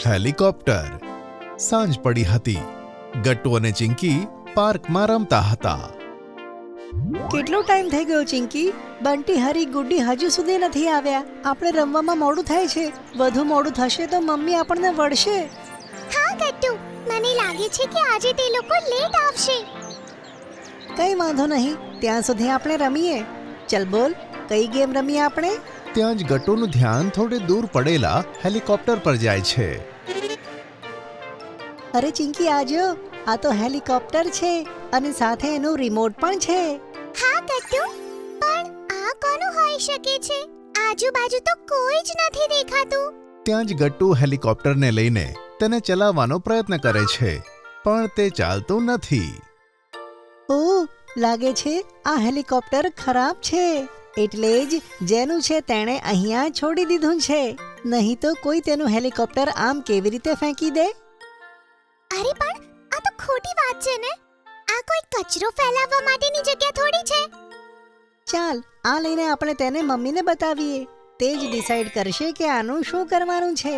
Helicopter. સાંજ પડી હતી. ગટ્ટુ અને ચિંકી પાર્કમાં રમતા હતા. કેટલો ટાઈમ થઈ ગયો ચિંકી? બંટી, હરી, ગુડ્ડી હજુ સુધી નથી આવ્યા. આપણે રમવામાં મોડું થાય છે. વધુ મોડું થશે તો મમ્મી આપણને વળશે. હા ગટ્ટુ, મને લાગે છે કે આજે તે લોકો લેટ આવશે. કઈ વાંધો નહીં, ત્યાં સુધી આપણે રમીએ. ચલ બોલ, કઈ ગેમ રમીએ આપણે? ત્યાં જ ગટ્ટુનું ધ્યાન થોડે દૂર પડેલા હેલિકોપ્ટર પર જાય છે. અરે ચિંકી, આજો, આ તો હેલિકોપ્ટર છે અને સાથે એનું રિમોટ પણ છે. હા ગટ્ટુ, પણ આ કોનું હોઈ શકે છે? આજુબાજુ તો કોઈ જ નથી દેખાતું. ત્યાં જ ગટ્ટુ હેલિકોપ્ટરને લઈને તેને ચલાવવાનો પ્રયત્ન કરે છે, પણ તે ચાલતું નથી. ઓહ, લાગે છે આ હેલિકોપ્ટર ખરાબ છે. એટલે જ જેનું છે તેણે અહીંયા છોડી દીધું છે. નહીં તો કોઈ તેનું હેલિકોપ્ટર આમ કેવી રીતે ફેંકી દે? અરે પણ આ તો ખોટી વાત છે ને. આ કોઈ કચરો ફેલાવવા માટેની જગ્યા થોડી છે. ચાલ, આ લઈને આપણે તેને મમ્મીને બતાવીએ. તે જ ડિસાઈડ કરશે કે આનું શું કરવાનું છે.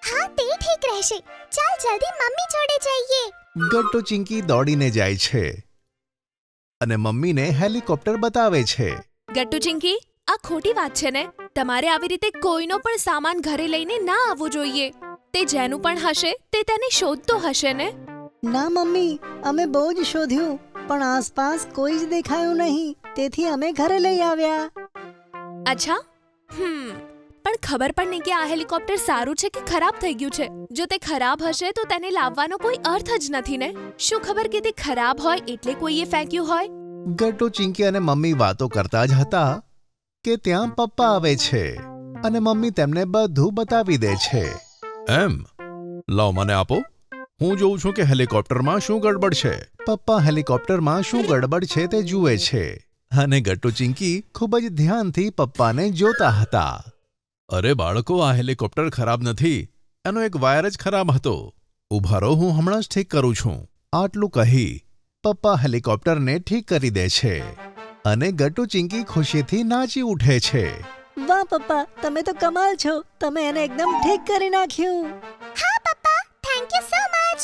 હા, તે ઠીક રહેશે. ચાલ જલ્દી મમ્મી જોડે જઈએ. ગટ્ટુ ચિંકી દોડીને જાય છે અને મમ્મીને હેલિકોપ્ટર બતાવે છે. ગટ્ટુ ચિંકી, આ ખોટી વાત છે ને. તમારે આવી રીતે કોઈનો પણ સામાન ઘરે લઈને ના આવવું જોઈએ. તે જેનું પણ હશે તે તેને શોધતો હશે ને. ના મમ્મી, અમે બહુ જ શોધ્યું, પણ આસપાસ કોઈ જ દેખાયું નહીં. તેથી અમે ઘરે લઈ આવ્યા. અચ્છા, પણ ખબર પણ નહીં કે આ હેલિકોપ્ટર સારું છે કે ખરાબ થઈ ગયું છે. જો તે ખરાબ હશે તો તેને લાવવાનો કોઈ અર્થ જ નથી ને. શું ખબર કે તે ખરાબ હોય એટલે કોઈએ ફેંક્યું હોય. ગટ્ટુ ચિંકી અને મમ્મી વાતો કરતા જ હતા કે ત્યાં પપ્પા આવે છે અને મમ્મી તેમને બધું બતાવી દે છે. એમ, લાવ મને આપો. હું જોઉં છું કે હેલિકોપ્ટરમાં શું ગડબડ છે. પપ્પા હેલિકોપ્ટરમાં શું ગડબડ છે તે જુએ છે અને ગટ્ટુ ચિંકી ખૂબ જ ધ્યાનથી પપ્પાને જોતા હતા. અરે બાળકો, આ હેલિકોપ્ટર ખરાબ નથી. એનો એક વાયર જ ખરાબ હતો. ઊભા રહો, હું હમણાં જ ઠીક કરું છું. આટલું કહી પપ્પા હેલિકોપ્ટરને ઠીક કરી દે છે અને ગટ્ટુ ચિંકી ખુશીથી નાચી ઉઠે છે. વાહ પપ્પા, તમે તો કમાલ છો. તમે એને એકદમ ઠીક કરી નાખ્યું. હા પપ્પા, thank you so much.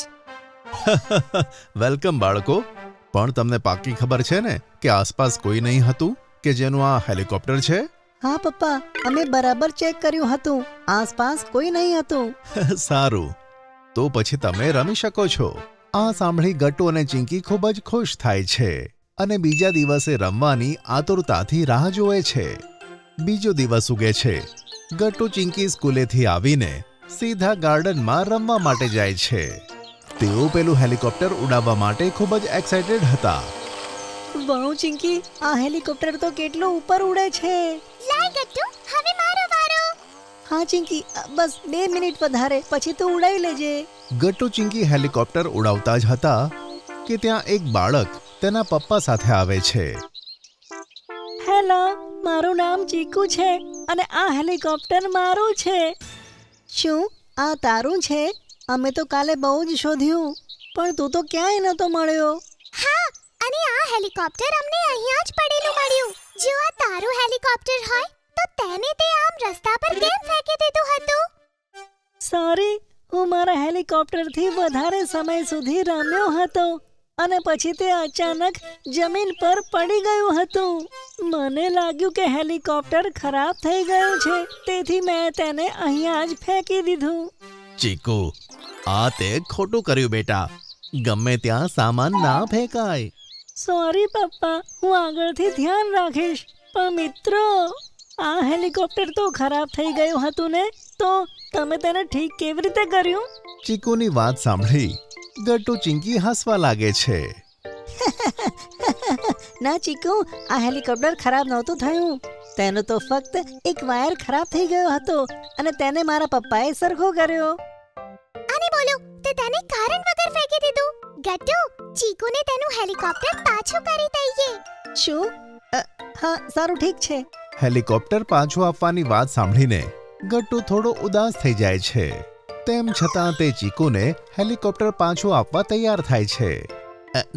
Welcome બાળકો. પણ તમને પાક્કી ખબર છે ને કે આસપાસ કોઈ નહીં હતું કે જેનું આ હેલિકોપ્ટર છે? હા પપ્પા, અમે બરાબર ચેક કર્યું હતું. આસપાસ કોઈ નહીં હતું. સારું, તો પછી તમે રમી શકો છો. આ સાંભળી ગટ્ટુ અને ચિંકી ખૂબ જ ખુશ થાય છે અને બીજા દિવસે રમવાની આતુરતાથી રાહ જોવે છે. બીજો દિવસ ઉગે છે. ગટ્ટુ ચિંકી સ્કૂલેથી આવીને સીધા ગાર્ડનમાં રમવા માટે જાય છે. તેઓ પેલું હેલિકોપ્ટર ઉડાવવા માટે ખૂબ જ એક્સાઇટેડ હતા. વાહ ચિંકી, આ હેલિકોપ્ટર તો કેટલું ઉપર ઉડે છે. લાય ગટ્ટુ, હવે મારો વારો. હા ચિંકી, બસ 2 મિનિટ વધારે, પછી તું ઉડાવી લેજે. ગટ્ટુ ચિંકી હેલિકોપ્ટર ઉડાવતા જ હતા કે ત્યાં એક બાળક તેના પપ્પા સાથે આવે છે. હેલો, મારું નામ ચીકુ છે અને આ હેલિકોપ્ટર મારું છે. શું આ તારું છે? અમે તો કાલે બહુ જ શોધ્યું, પણ તું તો ક્યાંય નતો મળ્યો. હા, અને આ હેલિકોપ્ટર અમને અહીંયા જ પડેલું મળ્યું. જો આ તારું હેલિકોપ્ટર હોય તો તેને તે આમ રસ્તા પર કેમ ફેંકી દીધું હતું? સોરી, હું મારા હેલિકોપ્ટરથી વધારે સમય સુધી રમ્યો હતો અને પછી તે અચાનક જમીન પર પડી ગયું હતું. મને લાગ્યું કે હેલિકોપ્ટર ખરાબ થઈ ગયું છે, તેથી મેં તેને અહીંયા જ ફેંકી દીધું. ચીકુ, આ તે ખોટું કર્યું બેટા. ગમે ત્યાં સામાન ના ફેંકાય. સોરી પપ્પા, હું આગળથી ધ્યાન રાખીશ. પણ મિત્રો, આ હેલિકોપ્ટર તો ખરાબ થઈ ગયું હતું ને, તો તમે તેને ઠીક કેવી રીતે કર્યું? ચીકુની વાત સાંભળી ગટ્ટુ ચિંકી હસવા લાગે છે. ના ચીકુ, આ હેલિકોપ્ટર ખરાબ નહોતું થયું. તેનો તો ફક્ત એક વાયર ખરાબ થઈ ગયો હતો અને તેને મારા પપ્પાએ સરખો કર્યો. અને બોલો, તે તેને કારણ વગર ફેંકી દીધું. ગટ્ટુ, ચીકુને તેનું હેલિકોપ્ટર પાછું કરી દઈએ. શું? હા, સારું, ઠીક છે. હેલિકોપ્ટર પાછું આપવાની વાત સાંભળીને ગટ્ટુ થોડો ઉદાસ થઈ જાય છે. તેમ છતાં તે ચીકુને હેલિકોપ્ટર પાછું આપવા તૈયાર થાય છે.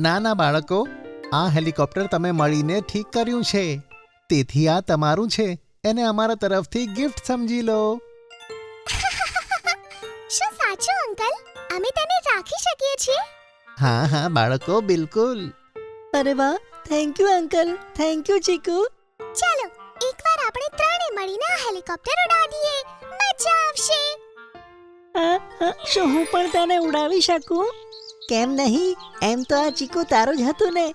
ના બાળકો, આ હેલિકોપ્ટર તમે મળીને ઠીક કર્યું છે, તેથી આ તમારું છે. એને અમારા તરફથી ગિફ્ટ સમજી લો. શું સાચું અંકલ અમે તેને રાખી શકીએ છીએ હા હા બાળકો બિલકુલ. અરે વાહ, thank you uncle, thank you ચીકુ. ચાલો એકવાર આપણે ત્રણે મળીને આ હેલિકોપ્ટર ઉડાડીએ, મજા આવશે. શું હું પણ તેને ઉડાવી શકું? કેમ નહીં, એમ તો આ ચીકુ તારું જ હતું ને.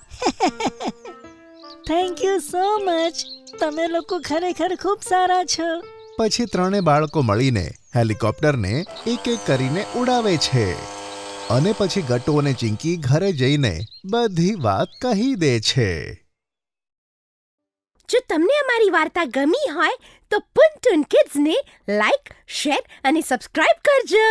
Thank you so much. તમે લોકો ખરેખર ખૂબ સારા છો. પછી ત્રણે બાળકો મળીને હેલિકોપ્ટરને એક એક કરીને ઉડાવે છે અને પછી ગટ્ટુ અને ચિંકી ઘરે જઈને બધી વાત કહી દે છે. જો તમને અમારી વાર્તા ગમી હોય તો ટુન ટુન કિડ્સને લાઈક, શેર અને સબસ્ક્રાઇબ કરજો.